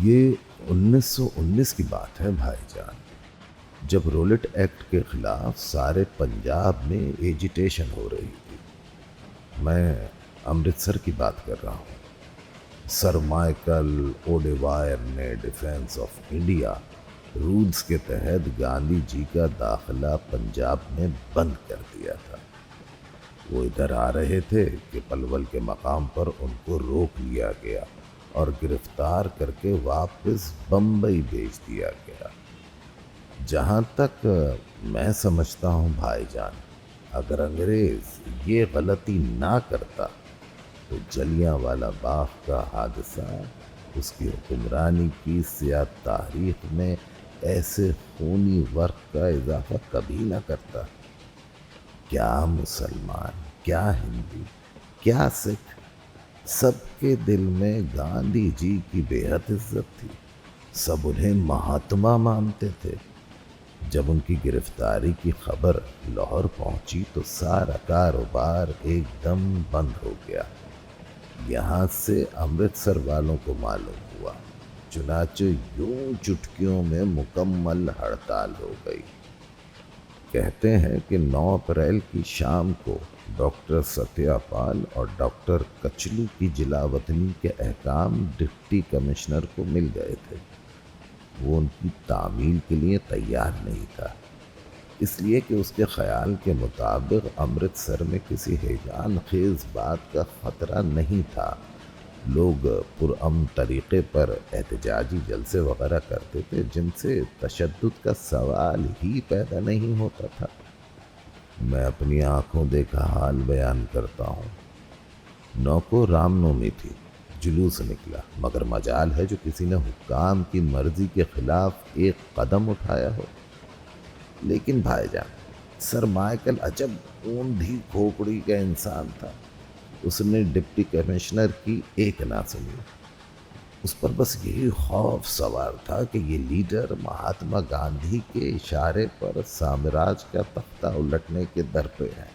یہ 1919 کی بات ہے بھائی جان، جب رولٹ ایکٹ کے خلاف سارے پنجاب میں ایجیٹیشن ہو رہی تھی۔ میں امرتسر کی بات کر رہا ہوں۔ سر مائیکل اوڈیوائر نے ڈیفینس آف انڈیا رولز کے تحت گاندھی جی کا داخلہ پنجاب میں بند کر دیا تھا۔ وہ ادھر آ رہے تھے کہ پلول کے مقام پر ان کو روک لیا گیا اور گرفتار کر کے واپس بمبئی بھیج دیا گیا۔ جہاں تک میں سمجھتا ہوں بھائی جان، اگر انگریز یہ غلطی نہ کرتا تو جلیاں والا باغ کا حادثہ اس کی حکمرانی کی سیاہ تاریخ میں ایسے خونی ورق کا اضافہ کبھی نہ کرتا۔ کیا مسلمان، کیا ہندو، کیا سکھ، سب کے دل میں گاندھی جی کی بے حد عزت تھی۔ سب انہیں مہاتما مانتے تھے۔ جب ان کی گرفتاری کی خبر لاہور پہنچی تو سارا کاروبار ایک دم بند ہو گیا۔ یہاں سے امرتسر والوں کو معلوم ہوا، چنانچہ یوں چٹکیوں میں مکمل ہڑتال ہو گئی۔ کہتے ہیں کہ 9 اپریل کی شام کو ڈاکٹر ستیہ پال اور ڈاکٹر کچلو کی جلاوطنی کے احکام ڈپٹی کمشنر کو مل گئے تھے۔ وہ ان کی تعمیل کے لیے تیار نہیں تھا، اس لیے کہ اس کے خیال کے مطابق امرتسر میں کسی ہیجان خیز بات کا خطرہ نہیں تھا۔ لوگ پرامن طریقے پر احتجاجی جلسے وغیرہ کرتے تھے جن سے تشدد کا سوال ہی پیدا نہیں ہوتا تھا۔ میں اپنی آنکھوں دیکھا حال بیان کرتا ہوں۔ 9 کو رام نومی تھی، جلوس نکلا، مگر مجال ہے جو کسی نے حکام کی مرضی کے خلاف ایک قدم اٹھایا ہو۔ لیکن بھائی جان، سر مائیکل عجب اوندھی کھوپڑی کا انسان تھا۔ اس نے ڈپٹی کمشنر کی ایک نہ سنی۔ اس پر بس یہی خوف سوار تھا کہ یہ لیڈر مہاتما گاندھی کے اشارے پر سامراج کا تختہ الٹنے کے در پہ ہے،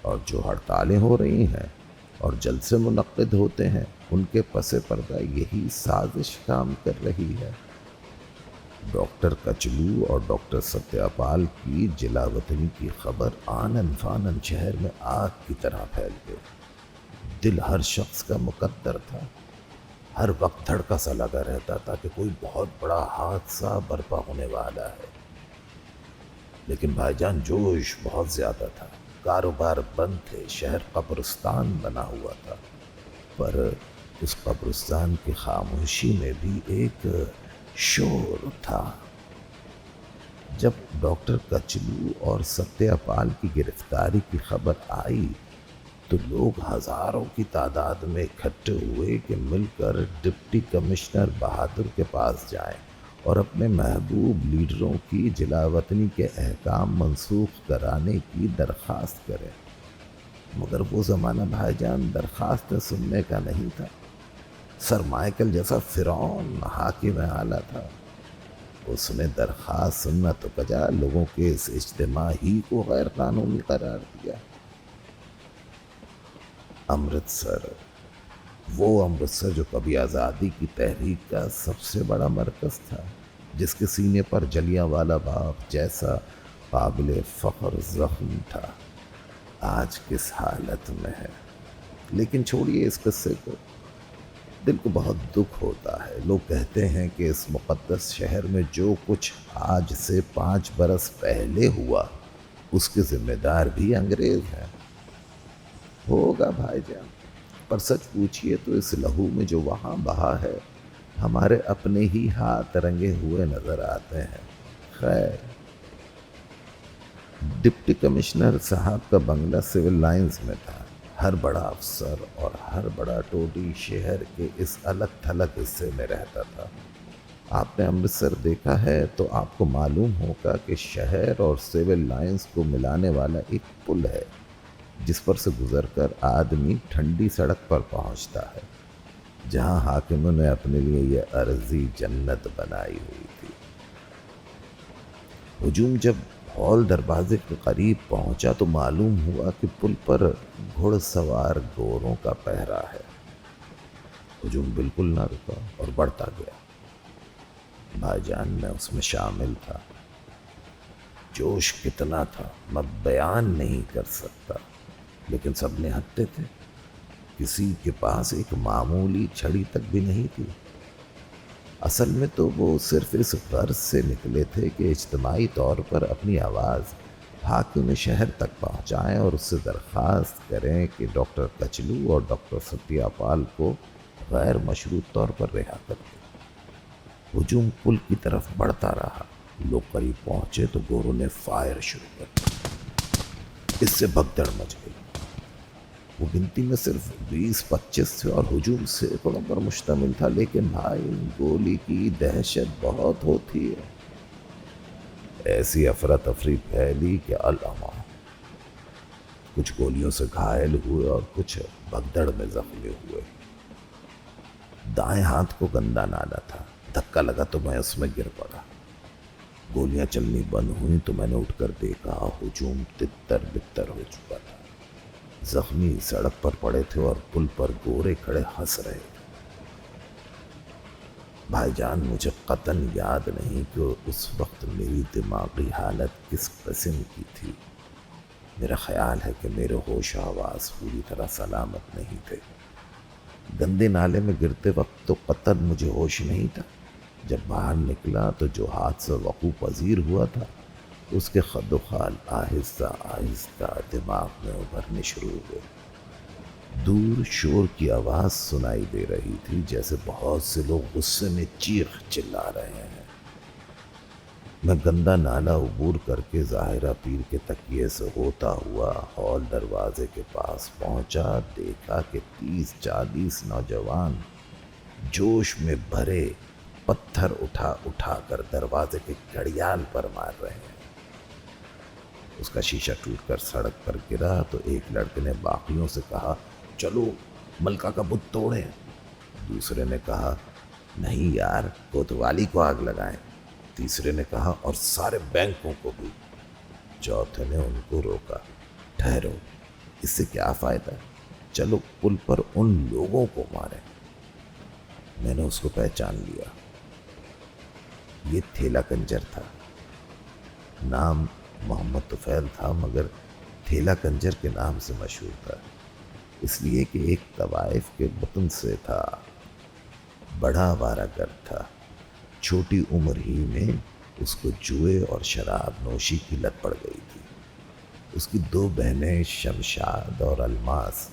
اور جو ہڑتالیں ہو رہی ہیں اور جلسے منعقد ہوتے ہیں ان کے پس پردہ یہی سازش کام کر رہی ہے۔ ڈاکٹر کچلو اور ڈاکٹر ستیہ پال کی جلاوطنی کی خبر آنن فانن شہر میں آگ کی طرح پھیل گئی۔ دل ہر شخص کا مقدر تھا، ہر وقت دھڑکا سا لگا رہتا تھا کہ کوئی بہت بڑا حادثہ برپا ہونے والا ہے۔ لیکن بھائی جان، جوش بہت زیادہ تھا، کاروبار بند تھے، شہر قبرستان بنا ہوا تھا۔ پر اس قبرستان کی خاموشی میں بھی ایک شور تھا۔ جب ڈاکٹر کچلو اور ستیہ پال کی گرفتاری کی خبر آئی تو لوگ ہزاروں کی تعداد میں اکٹھے ہوئے کہ مل کر ڈپٹی کمشنر بہادر کے پاس جائیں اور اپنے محبوب لیڈروں کی جلاوطنی کے احکام منسوخ کرانے کی درخواست کریں۔ مگر وہ زمانہ بھائی جان درخواست سننے کا نہیں تھا۔ سر مائیکل جیسا فرعون حاکم اعلیٰ تھا، اس نے درخواست سننا تو بجا لوگوں کے اس اجتماع ہی کو غیر قانونی قرار دیا۔ امرتسر، وہ امرتسر جو کبھی آزادی کی تحریک کا سب سے بڑا مرکز تھا، جس کے سینے پر جلیاں والا باغ جیسا قابل فخر زخم تھا، آج کس حالت میں ہے۔ لیکن چھوڑیے اس قصے کو، دل کو بہت دکھ ہوتا ہے۔ لوگ کہتے ہیں کہ اس مقدس شہر میں جو کچھ آج سے 5 برس پہلے ہوا اس کے ذمہ دار بھی انگریز ہیں۔ ہوگا بھائی جان، پر سچ پوچھئے تو اس لہو میں جو وہاں بہا ہے ہمارے اپنے ہی ہاتھ رنگے ہوئے نظر آتے ہیں۔ خیر، ڈپٹی کمشنر صاحب کا بنگلہ سول لائنز میں تھا۔ ہر بڑا افسر اور ہر بڑا ٹوٹی شہر کے اس الگ تھلگ حصے میں رہتا تھا۔ آپ نے امرتسر دیکھا ہے تو آپ کو معلوم ہوگا کہ شہر اور سول لائنز کو ملانے والا ایک پل ہے جس پر سے گزر کر آدمی ٹھنڈی سڑک پر پہنچتا ہے، جہاں حاکموں نے اپنے لیے یہ عرضی جنت بنائی ہوئی تھی۔ ہجوم جب ہال دروازے کے قریب پہنچا تو معلوم ہوا کہ پل پر گھڑ سوار گوروں کا پہرا ہے۔ ہجوم بالکل نہ رکا اور بڑھتا گیا۔ بھائی جان میں اس میں شامل تھا. جوش کتنا تھا میں بیان نہیں کر سکتا، لیکن سب نے ہنستے تھے. کسی کے پاس ایک معمولی چھڑی تک بھی نہیں تھی. اصل میں تو وہ صرف اس غرض سے نکلے تھے کہ اجتماعی طور پر اپنی آواز حاکم شہر تک پہنچائیں اور اس سے درخواست کریں کہ ڈاکٹر کچلو اور ڈاکٹر ستیا پال کو غیر مشروط طور پر رہا کر دیں. ہجوم پل کی طرف بڑھتا رہا. لوگ قریب پہنچے تو گورو نے فائر شروع کر دیا. اس سے بھگدڑ مچ گئی. وہ گنتی میں صرف 20-25 تھے اور ہجوم سینکڑوں پر مشتمل تھا، لیکن بھائی گولی کی دہشت بہت ہوتی ہے. ایسی افراتفری پھیلی کہ الما. کچھ گولیوں سے گھائل ہوئے اور کچھ بھگدڑ میں زخمی ہوئے. دائیں ہاتھ کو گندا نالا تھا. دھکا لگا تو میں اس میں گر پڑا. گولیاں چلنی بند ہوئی تو میں نے اٹھ کر دیکھا ہجوم تتر بتر ہو چکا تھا. زخمی سڑک پر پڑے تھے اور پل پر گورے کھڑے ہنس رہے تھے. بھائی جان مجھے قطعاً یاد نہیں کہ اس وقت میری دماغی حالت کس قسم کی تھی. میرا خیال ہے کہ میرے ہوش و حواس پوری طرح سلامت نہیں تھے. گندے نالے میں گرتے وقت تو قطعاً مجھے ہوش نہیں تھا. جب باہر نکلا تو جو حادثہ وقوع پذیر ہوا تھا اس کے خد و خال آہستہ آہستہ دماغ میں ابھرنے شروع ہوئے. دور شور کی آواز سنائی دے رہی تھی، جیسے بہت سے لوگ غصے میں چیخ چلا رہے ہیں. میں گندا نالا عبور کر کے ظاہرہ پیر کے تکیے سے ہوتا ہوا ہال دروازے کے پاس پہنچا. دیکھا کہ 30-40 نوجوان جوش میں بھرے پتھر اٹھا اٹھا کر دروازے کے گھڑیال پر مار رہے ہیں. اس کا شیشہ ٹوٹ کر سڑک پر گرا تو ایک لڑکے نے باقیوں سے کہا چلو ملکہ کا بت توڑیں. دوسرے نے کہا نہیں یار کوتوالی کو آگ لگائیں. تیسرے نے کہا اور سارے بینکوں کو بھی. چوتھے نے ان کو روکا. ٹھہرو، اس سے کیا فائدہ؟ چلو پل پر ان لوگوں کو ماریں. میں نے اس کو پہچان لیا. یہ تھیلا کنجر تھا. نام محمد طفیل تھا، مگر تھیلا کنجر کے نام سے مشہور تھا، اس لیے کہ ایک طوائف کے وطن سے تھا. بڑا آوارہ گرد تھا. چھوٹی عمر ہی میں اس کو جوئے اور شراب نوشی کی لت پڑ گئی تھی. اس کی 2 بہنیں شمشاد اور الماس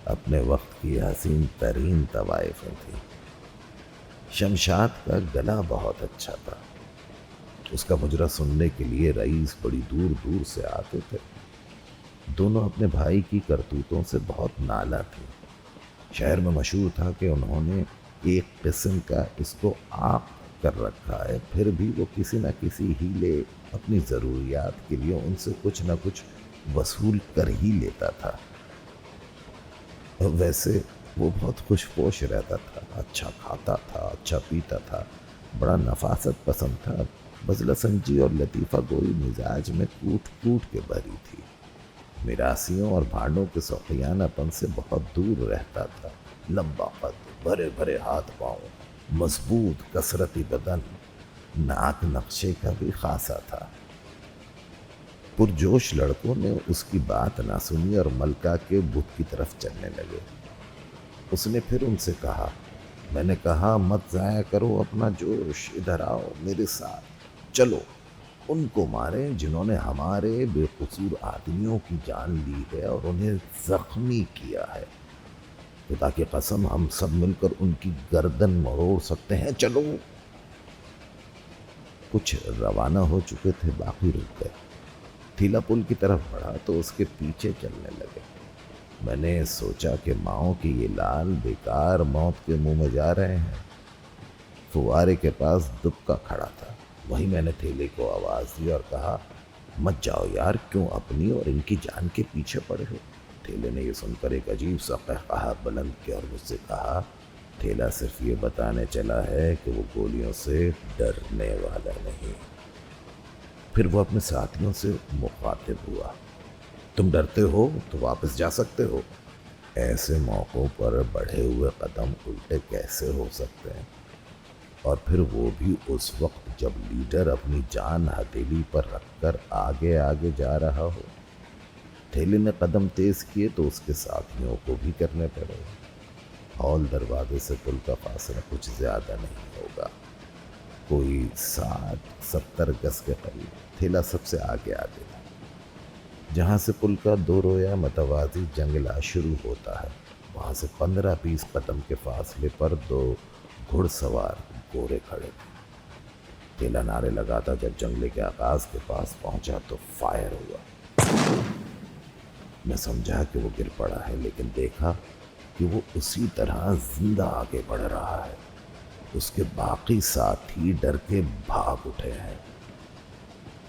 اپنے وقت کی حسین ترین طوائفیں تھیں. شمشاد کا گلا بہت اچھا تھا. اس کا مجرا سننے کے لیے رئیس بڑی دور دور سے آتے تھے. دونوں اپنے بھائی کی کرتوتوں سے بہت نالا تھے. شہر میں مشہور تھا کہ انہوں نے ایک قسم کا اس کو عاق کر رکھا ہے، پھر بھی وہ کسی نہ کسی ہیلے اپنی ضروریات کے لیے ان سے کچھ نہ کچھ وصول کر ہی لیتا تھا. ویسے وہ بہت خوش پوش رہتا تھا، اچھا کھاتا تھا، اچھا پیتا تھا، بڑا نفاست پسند تھا. بزلہ سنجی اور لطیفہ گوئی مزاج میں کوٹ کوٹ کے بھری تھی. میراثیوں اور بھانڈوں کے سوقیانہ پن سے بہت دور رہتا تھا. لمبا قد، بھرے بھرے ہاتھ پاؤں، مضبوط کثرتی بدن، ناک نقشے کا بھی خاصا تھا. پرجوش لڑکوں نے اس کی بات نہ سنی اور ملکہ کے بت کی طرف چلنے لگے. اس نے پھر ان سے کہا میں نے کہا مت ضائع کرو اپنا جوش، ادھر آؤ میرے ساتھ. چلو ان کو ماریں جنہوں نے ہمارے بے قصور آدمیوں کی جان لی ہے اور انہیں زخمی کیا ہے. خدا کی قسم ہم سب مل کر ان کی گردن مروڑ سکتے ہیں. چلو. کچھ روانہ ہو چکے تھے، باقی رک گئے. تھیلا پل کی طرف بڑھا تو اس کے پیچھے چلنے لگے. میں نے سوچا کہ ماؤں کی یہ لال بیکار موت کے منہ میں جا رہے ہیں. فوارے کے پاس دبکا کھڑا تھا، وہیں میں نے تھیلے کو آواز دی اور کہا مت جاؤ یار، کیوں اپنی اور ان کی جان کے پیچھے پڑے ہو. تھیلے نے یہ سن کر ایک عجیب سا قہقہا بلند کیا اور مجھ سے کہا تھیلا صرف یہ بتانے چلا ہے کہ وہ گولیوں سے ڈرنے والا نہیں. پھر وہ اپنے ساتھیوں سے مخاطب ہوا تم ڈرتے ہو تو واپس جا سکتے ہو. ایسے موقعوں پر بڑھے ہوئے قدم الٹے کیسے ہو سکتے ہیں؟ اور پھر وہ بھی اس وقت جب لیڈر اپنی جان ہتھیلی پر رکھ کر آگے آگے جا رہا ہو۔ تھیلے نے قدم تیز کیے تو اس کے ساتھیوں کو بھی کرنے پڑے۔ ہال دروازے سے پل کا فاصلہ کچھ زیادہ نہیں ہوگا، کوئی 60-70 گز کے قریب۔ تھیلا سب سے آگے آگے تھا، جہاں سے پل کا دو رویا متوازی جنگلہ شروع ہوتا ہے، وہاں سے 15-20 قدم کے فاصلے پر 2 گھڑ سوار گورے کھڑے تھے۔ تھیلا نعرے لگاتا جب جنگلے کے آغاز کے پاس پہنچا تو فائر ہوا۔ میں سمجھا کہ وہ گر پڑا ہے، لیکن دیکھا کہ وہ اسی طرح زندہ آگے بڑھ رہا ہے۔ اس کے باقی ساتھی ڈر کے بھاگ اٹھے ہیں۔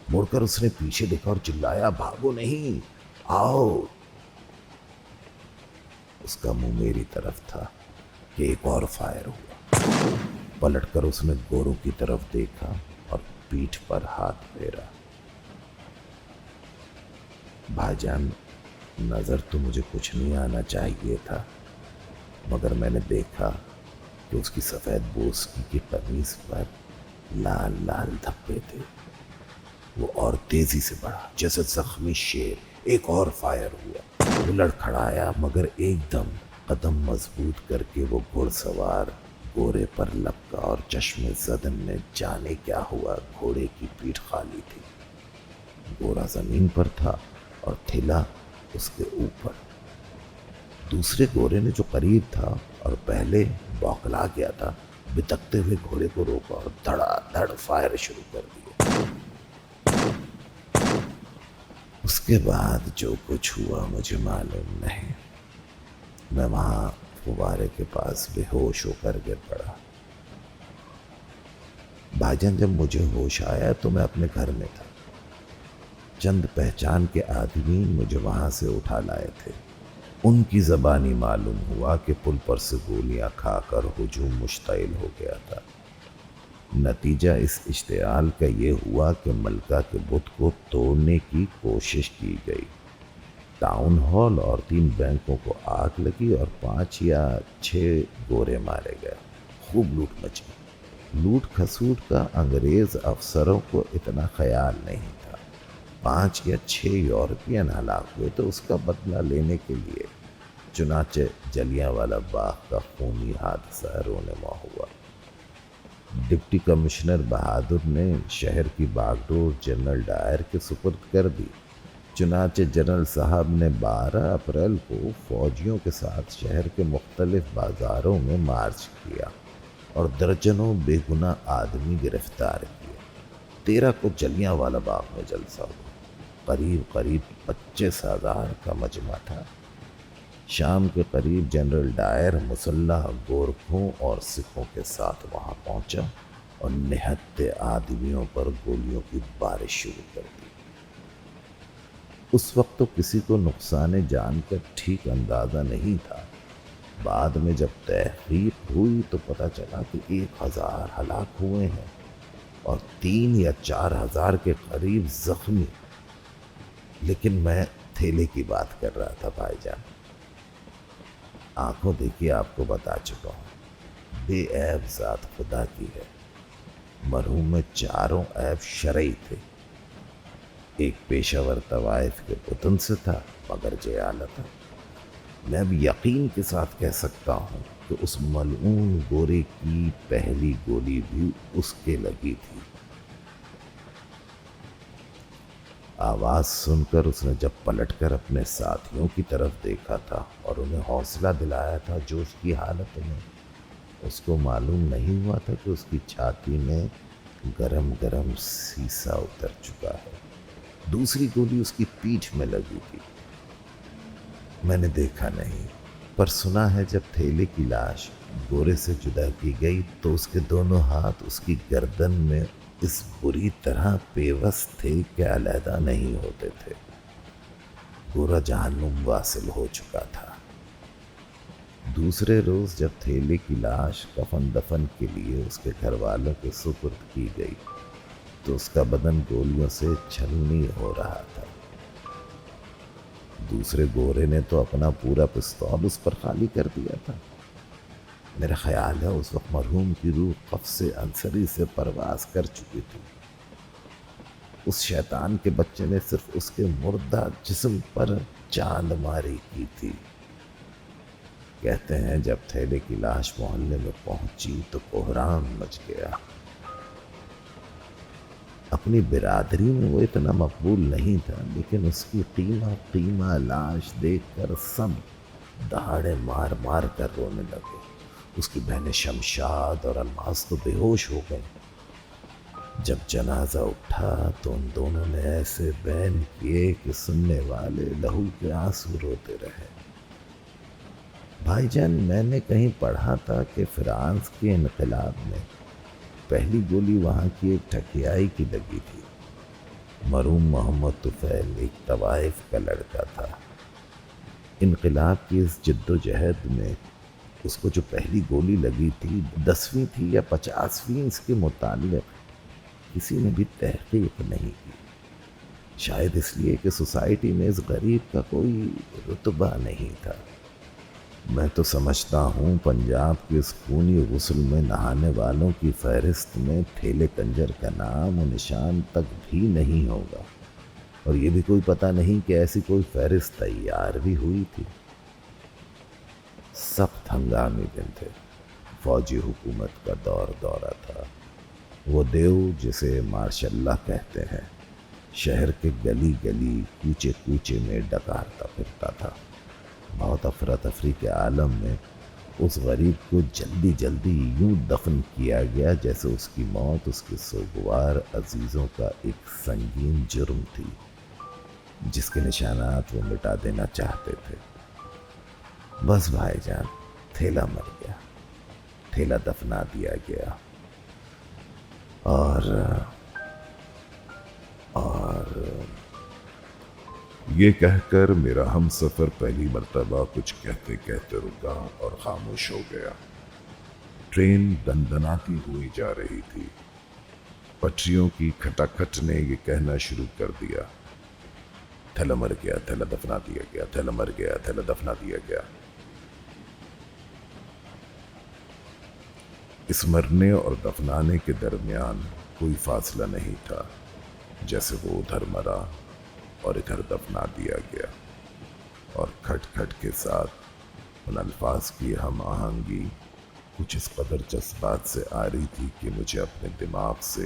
مڑ کر اس نے پیچھے دیکھا اور چلایا، بھاگو نہیں، آؤ۔ اس کا منہ میری طرف تھا کہ ایک اور فائر ہوا۔ پلٹ کر اس نے گوروں کی طرف دیکھا اور پیٹھ پر ہاتھ پھیرا۔ بھائی جان، نظر تو مجھے کچھ نہیں آنا چاہیے تھا، مگر میں نے دیکھا کہ اس کی سفید بوسکی کی قمیص پر لال لال دھبے تھے۔ وہ اور تیزی سے بڑھا جیسے زخمی شیر۔ ایک اور فائر ہوا۔ وہ لڑکھڑایا مگر ایک دم قدم مضبوط کر کے وہ گھڑ سوار گورے پر لپکا اور چشم زدن نے جانے کیا ہوا، گھوڑے کی پیٹھ خالی تھی۔ گورا زمین پر تھا اور تھیلا اس کے اوپر۔ دوسرے گورے نے جو قریب تھا اور پہلے بوکھلا گیا تھا، بتکتے ہوئے گھوڑے کو روکا اور دھڑا دھڑ فائر شروع کر دیے۔ اس کے بعد جو کچھ ہوا مجھے معلوم نہیں۔ میں وہاں فوارے کے پاس بے ہوش ہو کر گر پڑا۔ بھائی جان، جب مجھے ہوش آیا تو میں اپنے گھر میں تھا۔ چند پہچان کے آدمی مجھے وہاں سے اٹھا لائے تھے۔ ان کی زبانی معلوم ہوا کہ پل پر سے گولیاں کھا کر ہجوم مشتعل ہو گیا تھا۔ نتیجہ اس اشتعال کا یہ ہوا کہ ملکہ کے بت کو توڑنے کی کوشش کی گئی۔ ٹاؤن ہال اور 3 بینکوں کو آگ لگی اور 5 یا 6 گورے مارے گئے۔ خوب لوٹ مچی۔ لوٹ کھسوٹ کا انگریز افسروں کو اتنا خیال نہیں تھا۔ 5 یا 6 یورپین ہلاک ہوئے تو اس کا بدلہ لینے کے لیے۔ چنانچہ جلیانوالہ باغ کا خونی حادثہ رونما ہوا۔ ڈپٹی کمشنر بہادر نے شہر کی باغ ڈور جنرل ڈائر کے سپرد کر دی۔ چنانچہ جنرل صاحب نے 12 اپریل کو فوجیوں کے ساتھ شہر کے مختلف بازاروں میں مارچ کیا اور درجنوں بے گناہ آدمی گرفتار کیے۔ 13 کو جلیانوالہ باغ میں جلسہ ہوا۔ قریب 25,000 کا مجمع تھا۔ شام کے قریب جنرل ڈائر مسلح گورکھوں اور سکھوں کے ساتھ وہاں پہنچا اور نہتے آدمیوں پر گولیوں کی بارش شروع کر دی۔ اس وقت تو کسی کو نقصان جان کا ٹھیک اندازہ نہیں تھا۔ بعد میں جب تحقیق ہوئی تو پتہ چلا کہ 1,000 ہلاک ہوئے ہیں اور 3 یا 4,000 کے قریب زخمی۔ لیکن میں تھیلے کی بات کر رہا تھا بھائی جان۔ آنکھوں دیکھیے آپ کو بتا چکا ہوں، بے عیب ذات خدا کی ہے۔ مرحوم میں 4 عیب شرعی تھے۔ ایک پیشہ ور طوائف کے پتن سے تھا مگر جیالہ تھا۔ میں اب یقین کے ساتھ کہہ سکتا ہوں کہ اس ملعون گورے کی پہلی گولی بھی اس کے لگی تھی۔ آواز سن کر اس نے جب پلٹ کر اپنے ساتھیوں کی طرف دیکھا تھا اور انہیں حوصلہ دلایا تھا جوش کی حالت میں، اس کو معلوم نہیں ہوا تھا کہ اس کی چھاتی میں گرم گرم سیسا اتر چکا ہے۔ دوسری گولی اس کی پیٹھ میں لگی تھی۔ میں نے دیکھا نہیں، پر سنا ہے جب تھیلے کی لاش گورے سے جدا کی گئی تو اس کے دونوں ہاتھ اس کی گردن میں اس بری طرح پیوست تھے کہ علیحدہ نہیں ہوتے تھے۔ گورا جہنم واصل ہو چکا تھا۔ دوسرے روز جب تھیلے کی لاش کفن دفن کے لیے اس کے گھر والوں کے سپرد کی گئی تو اس کا بدن گولیوں سے چھلنی ہو رہا تھا۔ دوسرے گورے نے تو اپنا پورا پستول اس پر خالی کر دیا تھا۔ میرا خیال ہے اس وقت مرحوم کی روح قفس انصری سے پرواز کر چکی تھی۔ اس شیطان کے بچے نے صرف اس کے مردہ جسم پر چاند ماری کی تھی۔ کہتے ہیں جب تھیلے کی لاش محلے میں پہنچی تو کوہرام مچ گیا۔ اپنی برادری میں وہ اتنا مقبول نہیں تھا، لیکن اس کی قیمہ لاش دیکھ کر سب دہاڑے مار مار کر رونے لگے۔ اس کی بہنیں شمشاد اور الماس تو بے ہوش ہو گئیں۔ جب جنازہ اٹھا تو ان دونوں نے ایسے بین کیے کہ سننے والے لہو کے آنسو روتے رہے۔ بھائی جان، میں نے کہیں پڑھا تھا کہ فرانس کے انقلاب میں پہلی گولی وہاں کی ایک ٹھکیائی کی لگی تھی۔ مرحوم محمد طفیل ایک طوائف کا لڑکا تھا۔ انقلاب کی اس جد و جہد میں اس کو جو پہلی گولی لگی تھی 10ویں تھی یا 50ویں، اس کے متعلق کسی نے بھی تحقیق نہیں کی۔ شاید اس لیے کہ سوسائٹی میں اس غریب کا کوئی رتبہ نہیں تھا۔ میں تو سمجھتا ہوں پنجاب کے اس خونی غسل میں نہانے والوں کی فہرست میں تھیلے کنجر کا نام و نشان تک بھی نہیں ہوگا، اور یہ بھی کوئی پتہ نہیں کہ ایسی کوئی فہرست تیار بھی ہوئی تھی۔ سخت ہنگامی دن تھے۔ فوجی حکومت کا دورہ تھا۔ وہ دیو جسے ماشاء اللہ کہتے ہیں شہر کے گلی گلی کوچے کوچے میں ڈکارتا پھرتا تھا۔ بہت افراتفری کے عالم میں اس غریب کو جلدی جلدی یوں دفن کیا گیا جیسے اس کی موت اس کے سوگوار عزیزوں کا ایک سنگین جرم تھی، جس کے نشانات وہ مٹا دینا چاہتے تھے۔ بس بھائی جان، تھیلا مر گیا، تھیلا دفنا دیا گیا، اور یہ کہہ کر میرا ہم سفر پہلی مرتبہ کچھ کہتے کہتے رکا اور خاموش ہو گیا۔ ٹرین دندناتی ہوئی جا رہی تھی۔ پٹریوں کی کھٹاکھٹ نے یہ کہنا شروع کر دیا، تھیلا مر گیا، تھیلا دفنا دیا گیا، تھیلا مر گیا، تھیلا دفنا دیا گیا۔ اس مرنے اور دفنانے کے درمیان کوئی فاصلہ نہیں تھا، جیسے وہ ادھر مرا اور ادھر دفنا دیا گیا، اور کھٹ کھٹ کے ساتھ ان الفاظ کی ہم آہنگی کچھ اس قدر جذبات سے آ رہی تھی کہ مجھے اپنے دماغ سے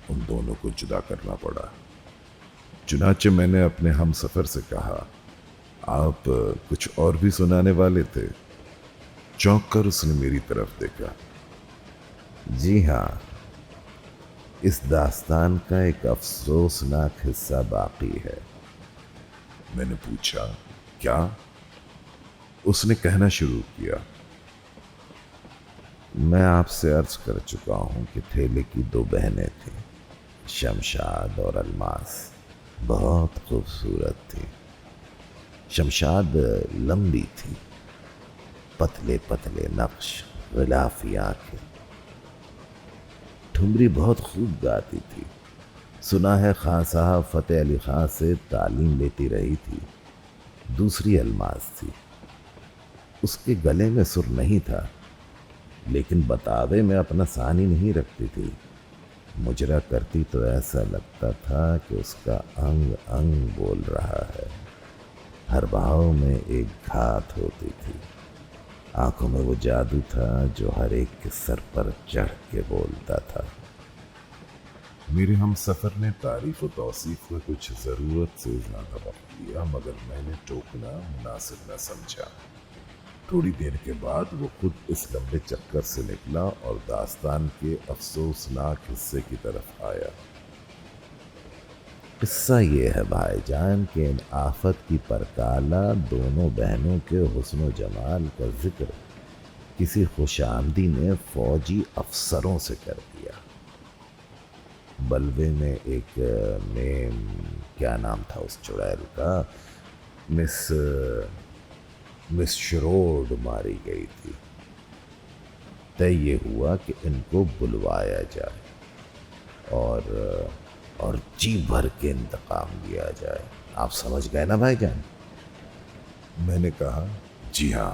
ان دونوں کو جدا کرنا پڑا۔ چنانچہ میں نے اپنے ہم سفر سے کہا، آپ کچھ اور بھی سنانے والے تھے؟ چونک کر اس نے میری طرف دیکھا۔ جی ہاں، اس داستان کا ایک افسوسناک حصہ باقی ہے۔ میں نے پوچھا، کیا؟ اس نے کہنا شروع کیا، میں آپ سے عرض کر چکا ہوں کہ تھیلے کی 2 بہنیں تھیں، شمشاد اور الماس، بہت خوبصورت تھی۔ شمشاد لمبی تھی، پتلے پتلے نقش، غلافی آنکھیں، ٹھمری بہت خوب گاتی تھی۔ سنا ہے خان صاحب فتح علی خان سے تعلیم لیتی رہی تھی۔ دوسری الماس تھی، اس کے گلے میں سر نہیں تھا، لیکن بتاوے میں اپنا ثانی نہیں رکھتی تھی۔ مجرا کرتی تو ایسا لگتا تھا کہ اس کا انگ انگ بول رہا ہے۔ ہر بھاؤ میں ایک گھات ہوتی تھی۔ آنکھوں میں وہ جادو تھا جو ہر ایک کے سر پر چڑھ کے بولتا تھا۔ میرے ہم سفر نے تعریف و توصیف میں کچھ ضرورت سے زیادہ وقت لیا، مگر میں نے ٹوکنا مناسب نہ سمجھا۔ تھوڑی دیر کے بعد وہ خود اس لمبے چکر سے نکلا اور داستان کے افسوسناک حصے کی طرف آیا۔ قصہ یہ ہے بھائی جان کہ ان آفت کی پرکالہ دونوں بہنوں کے حسن و جمال کا ذکر کسی خوش آمدی نے فوجی افسروں سے کر دیا۔ بلوے میں ایک میم، کیا نام تھا اس چڑیل کا، مس شروڈ ماری گئی تھی۔ طے یہ ہوا کہ ان کو بلوایا جائے اور جی بھر کے انتقام لیا جائے۔ آپ سمجھ گئے نا بھائی جان؟ میں نے کہا، جی ہاں۔